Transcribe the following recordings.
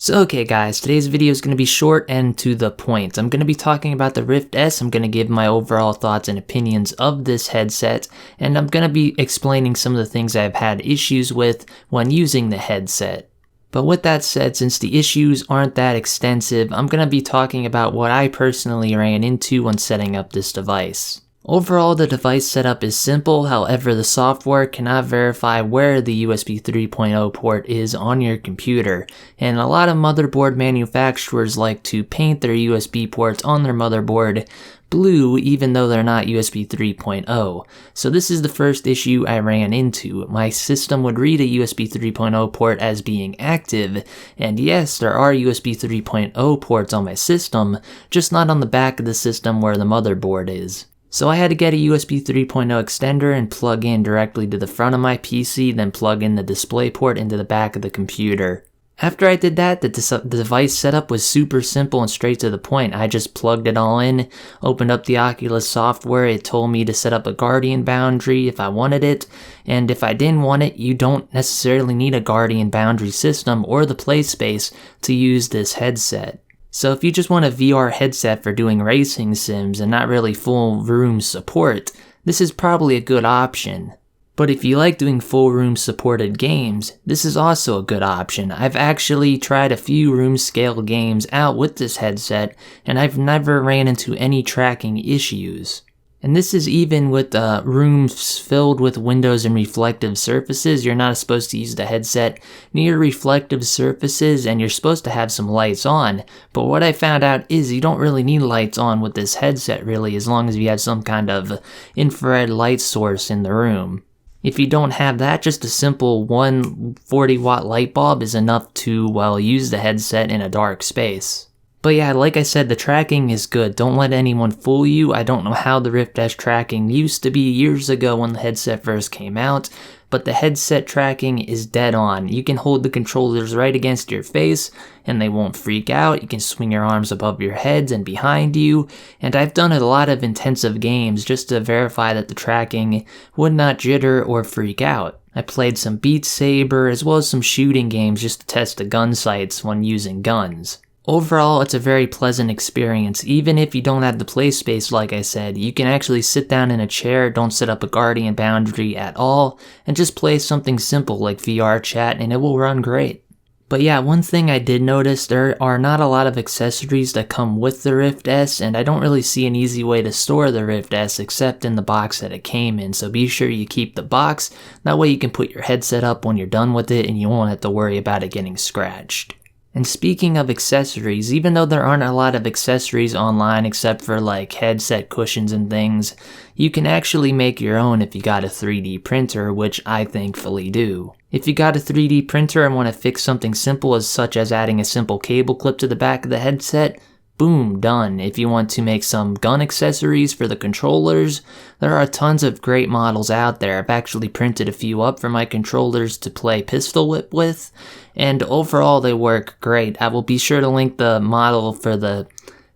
So okay guys, today's video is going to be short and to the point. I'm going to be talking about the Rift S, I'm going to give my overall thoughts and opinions of this headset, and I'm going to be explaining some of the things I've had issues with when using the headset. But with that said, since the issues aren't that extensive, I'm going to be talking about what I personally ran into when setting up this device. Overall, the device setup is simple, however the software cannot verify where the USB 3.0 port is on your computer, and a lot of motherboard manufacturers like to paint their USB ports on their motherboard blue even though they're not USB 3.0. So this is the first issue I ran into. My system would read a USB 3.0 port as being active, and yes, there are USB 3.0 ports on my system, just not on the back of the system where the motherboard is. So I had to get a USB 3.0 extender and plug in directly to the front of my PC, then plug in the DisplayPort into the back of the computer. After I did that, the device setup was super simple and straight to the point. I just plugged it all in, opened up the Oculus software, it told me to set up a Guardian boundary if I wanted it, and if I didn't want it, you don't necessarily need a Guardian boundary system or the play space to use this headset. So if you just want a VR headset for doing racing sims and not really full room support, this is probably a good option. But if you like doing full room supported games, this is also a good option. I've actually tried a few room scale games out with this headset, and I've never ran into any tracking issues. And this is even with rooms filled with windows and reflective surfaces. You're not supposed to use the headset near reflective surfaces, and you're supposed to have some lights on. But what I found out is you don't really need lights on with this headset really, as long as you have some kind of infrared light source in the room. If you don't have that, just a simple 140 watt light bulb is enough to, well, use the headset in a dark space. But yeah, like I said, the tracking is good. Don't let anyone fool you. I don't know how the Rift S tracking used to be years ago when the headset first came out, but the headset tracking is dead on. You can hold the controllers right against your face and they won't freak out. You can swing your arms above your heads and behind you, and I've done a lot of intensive games just to verify that the tracking would not jitter or freak out. I played some Beat Saber as well as some shooting games just to test the gun sights when using guns. Overall, it's a very pleasant experience. Even if you don't have the play space, like I said, you can actually sit down in a chair, don't set up a Guardian boundary at all, and just play something simple like VR chat and it will run great. But yeah, one thing I did notice, there are not a lot of accessories that come with the Rift S, and I don't really see an easy way to store the Rift S except in the box that it came in, so be sure you keep the box. That way you can put your headset up when you're done with it and you won't have to worry about it getting scratched. And speaking of accessories, even though there aren't a lot of accessories online except for like headset cushions and things, you can actually make your own if you got a 3D printer, which I thankfully do. If you got a 3D printer and want to fix something simple such as adding a simple cable clip to the back of the headset, boom, done. If you want to make some gun accessories for the controllers, there are tons of great models out there. I've actually printed a few up for my controllers to play pistol whip with, and overall they work great. I will be sure to link the model for the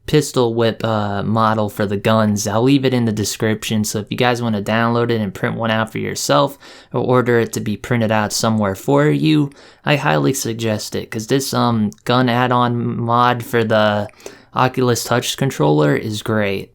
pistol whip model for the guns. I'll leave it in the description, so if you guys want to download it and print one out for yourself or order it to be printed out somewhere for you, I highly suggest it, because this gun add-on mod for the Oculus Touch controller is great.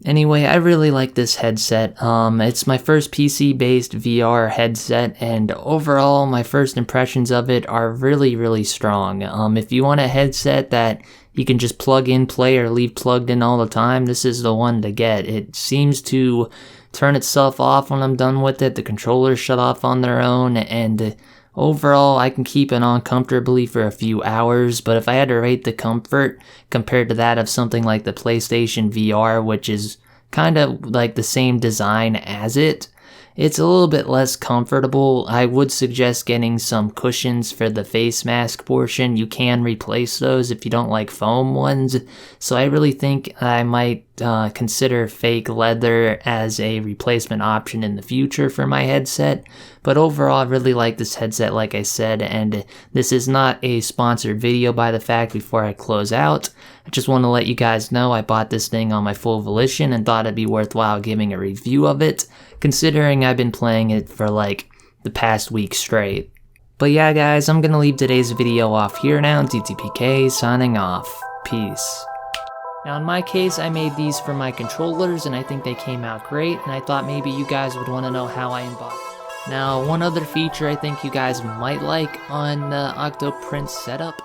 Anyway, I really like this headset. It's my first PC-based VR headset, and overall, my first impressions of it are really strong. If you want a headset that you can just plug in, play, or leave plugged in all the time, this is the one to get. It seems to turn itself off when I'm done with it. The controllers shut off on their own, and overall, I can keep it on comfortably for a few hours, but if I had to rate the comfort compared to that of something like the PlayStation VR, which is kind of like the same design as it, it's a little bit less comfortable. I would suggest getting some cushions for the face mask portion. You can replace those if you don't like foam ones, so I really think I might consider fake leather as a replacement option in the future for my headset. But overall, I really like this headset, like I said, and this is not a sponsored video by the fact before I close out. I just want to let you guys know I bought this thing on my full volition and thought it'd be worthwhile giving a review of it, considering I've been playing it for like the past week straight. But yeah guys, I'm gonna leave today's video off here now. TTPK signing off. Peace. Now in my case, I made these for my controllers and I think they came out great, and I thought maybe you guys would want to know how I embody. Now one other feature I think you guys might like on Octoprint setup